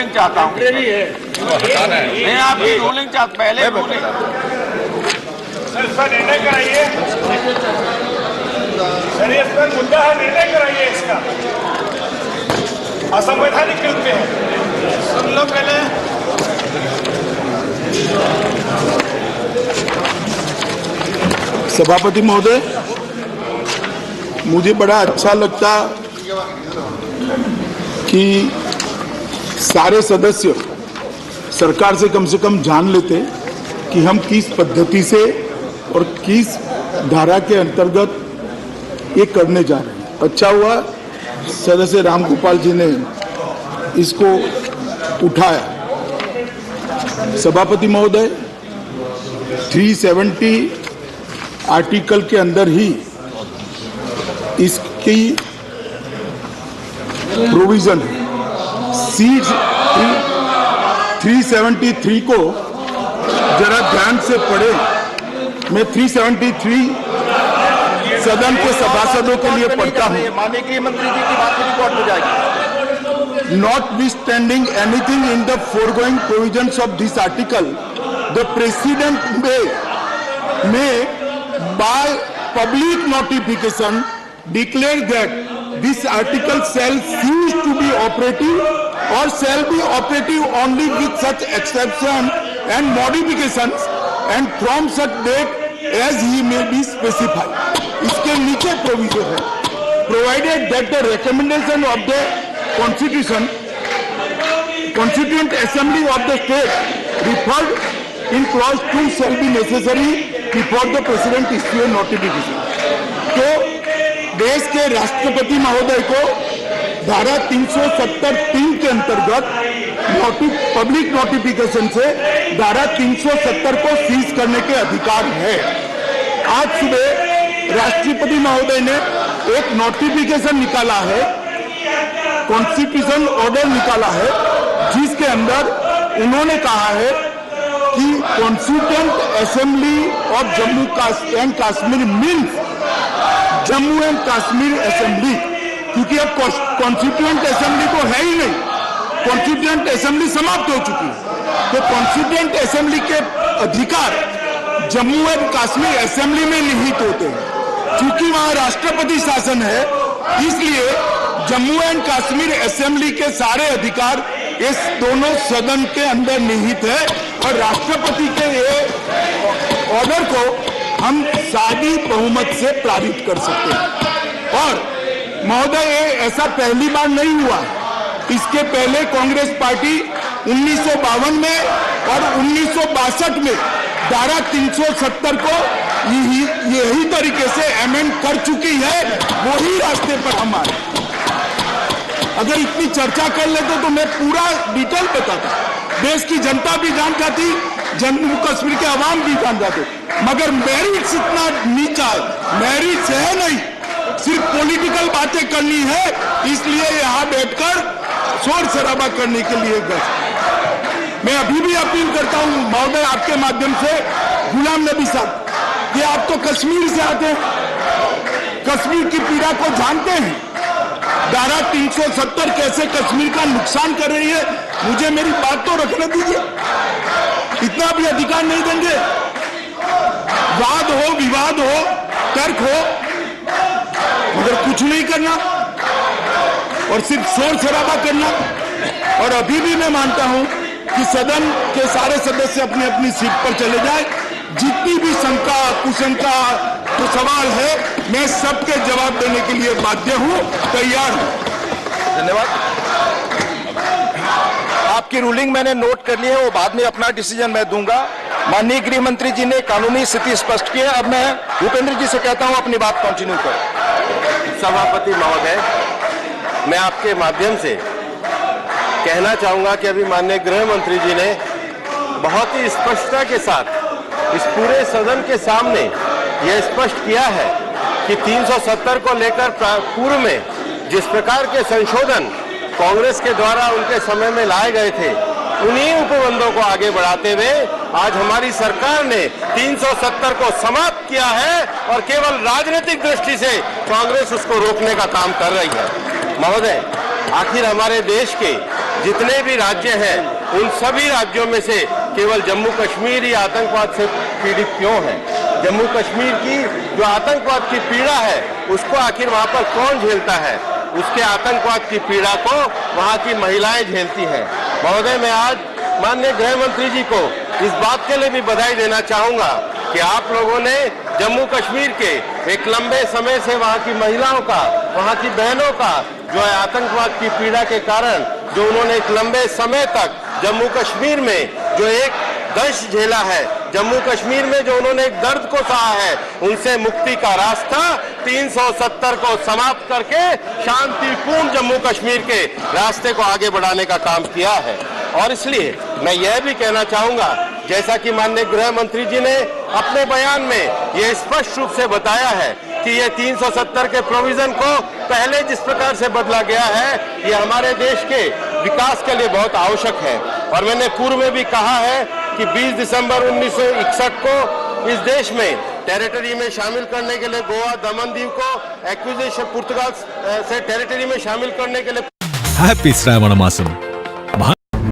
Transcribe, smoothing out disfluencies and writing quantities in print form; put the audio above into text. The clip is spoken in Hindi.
रूलिंग चाहता हूँ। नहीं, आपकी रूलिंग चाहता, पहले रूलिंग। सर, इसका निर्णय कराइए। सर, इस पर मुद्दा है, निर्णय कराइए इसका। असंवैधानिक कृत्य है। सुन लो पहले। सभापति महोदय, मुझे बड़ा अच्छा लगता कि सारे सदस्य सरकार से कम जान लेते कि हम किस पद्धति से और किस धारा के अंतर्गत ये करने जा रहे हैं। अच्छा हुआ सदस्य रामगोपाल जी ने इसको उठाया। सभापति महोदय, 370 आर्टिकल के अंदर ही इसकी प्रोविजन है। सीट 373 को जरा ध्यान से पढ़े। मैं 373 सदन के सभासदों के लिए पढ़ता हूं। माननीय गृह मंत्री जी की बात रिकॉर्ड हो जाएगी। Notwithstanding anything in the foregoing provisions of this article, the President may by public notification declare that this article shall cease to be operative or shall be operative only with such exception and modifications and from such date as he may be specified. इसके नीचे प्रोविजन है, provided that the recommendation of the Constituent Assembly of the state referred in clause 2 shall be necessary before the President issue a notification. तो देश के राष्ट्रपति महोदय को धारा 370(3) के अंतर्गत पब्लिक नोटिफिकेशन से धारा 370 को सीज करने के अधिकार है। आज सुबह राष्ट्रपति महोदय ने एक नोटिफिकेशन निकाला है, कॉन्स्टिट्यूशन ऑर्डर निकाला है, जिसके अंदर उन्होंने कहा है कि constituent assembly of Jammu and Kashmir means Jammu and Kashmir assembly, क्योंकि अब कॉन्स्टिट्यूएंट असेंबली तो है ही नहीं, कॉन्स्टिट्यूएंट असेंबली समाप्त हो चुकी है। तो कॉन्स्टिट्यूएंट असेंबली के अधिकार जम्मू एंड कश्मीर असेंबली में निहित होते हैं। क्योंकि वहां राष्ट्रपति शासन है, इसलिए जम्मू एंड कश्मीर असेंबली के सारे अधिकार इस दोनों सदन के अंदर निहित है और राष्ट्रपति के ये ऑर्डर को हम सादी बहुमत से पारित कर सकते हैं। और महोदय, ये ऐसा पहली बार नहीं हुआ। इसके पहले कांग्रेस पार्टी 1952 में और 1962 में धारा 370 को यही तरीके से अमेंड कर चुकी है। वही रास्ते पर हम आए। अगर इतनी चर्चा कर लेते तो मैं पूरा डिटेल बताता, देश की जनता भी जान जाती, जम्मू कश्मीर के अवाम भी जान जाते। मगर मेरिट्स इतना नीचा है, मेरिट्स है नहीं, सिर्फ पॉलिटिकल बातें करनी है, इसलिए यहाँ बैठकर शोर शराबा करने के लिए गए। मैं अभी भी अपील करता हूँ महोदय, आपके माध्यम से, गुलाम नबी साहब, कि आप तो कश्मीर से आते हैं, कश्मीर की पीड़ा को जानते हैं। धारा 370 कैसे कश्मीर का नुकसान कर रही है, मुझे मेरी बात तो रखने दीजिए। इतना भी अधिकार नहीं देंगे। वाद हो, विवाद हो, तर्क हो, मगर कुछ नहीं करना और सिर्फ शोर शराबा करना। और अभी भी मैं मानता हूं कि सदन के सारे सदस्य अपनी अपनी सीट पर चले जाए। जितनी भी शंका कुशंका तो सवाल है, मैं सबके जवाब देने के लिए बाध्य हूं, तैयार हूं। धन्यवाद। आपकी रूलिंग मैंने नोट कर ली है, वो बाद में अपना डिसीजन मैं दूंगा। माननीय गृह मंत्री जी ने कानूनी स्थिति स्पष्ट की है। अब मैं भूपेंद्र जी से कहता हूं अपनी बात कंटिन्यू करें। सभापति महोदय, मैं आपके माध्यम से कहना चाहूंगा कि अभी माननीय गृह मंत्री जी ने बहुत ही स्पष्टता के साथ इस पूरे सदन के सामने यह स्पष्ट किया है कि 370 को लेकर पूर्व में जिस प्रकार के संशोधन कांग्रेस के द्वारा उनके समय में लाए गए थे, उन्हीं उपबंधों को आगे बढ़ाते हुए आज हमारी सरकार ने 370 को समाप्त किया है और केवल राजनीतिक दृष्टि से कांग्रेस उसको रोकने का काम कर रही है। महोदय, आखिर हमारे देश के जितने भी राज्य हैं उन सभी राज्यों में से केवल जम्मू कश्मीर ही आतंकवाद से पीड़ित क्यों है? जम्मू कश्मीर की जो आतंकवाद की पीड़ा है उसको आखिर वहां पर कौन झेलता है? उसके आतंकवाद की पीड़ा को वहां की महिलाएं झेलती हैं। महोदय, मैं आज माननीय गृह मंत्री जी को इस बात के लिए भी बधाई देना चाहूंगा कि आप लोगों ने जम्मू कश्मीर के एक लंबे समय से वहां की महिलाओं का, वहां की बहनों का जो है आतंकवाद की पीड़ा के कारण जो उन्होंने एक लंबे समय तक जम्मू कश्मीर में जो एक दंश झेला है, जम्मू कश्मीर में जो उन्होंने एक दर्द को सहा है, उनसे मुक्ति का रास्ता 370 को समाप्त करके शांतिपूर्ण जम्मू कश्मीर के रास्ते को आगे बढ़ाने का काम किया है। और इसलिए मैं यह भी कहना चाहूंगा, जैसा कि माननीय गृह मंत्री जी ने अपने बयान में यह स्पष्ट रूप से बताया है कि ये 370 के प्रोविजन को पहले जिस प्रकार से बदला गया है, ये हमारे देश के विकास के लिए बहुत आवश्यक है। और मैंने पूर्व में भी कहा है कि 20 दिसंबर 1961 को इस देश में टेरिटरी में शामिल करने के लिए गोवा, दमन दीव को एक्विजिशन पुर्तगाल से टेरिटरी में शामिल करने के लिए హ్యాపీ శ్రావణ మాసం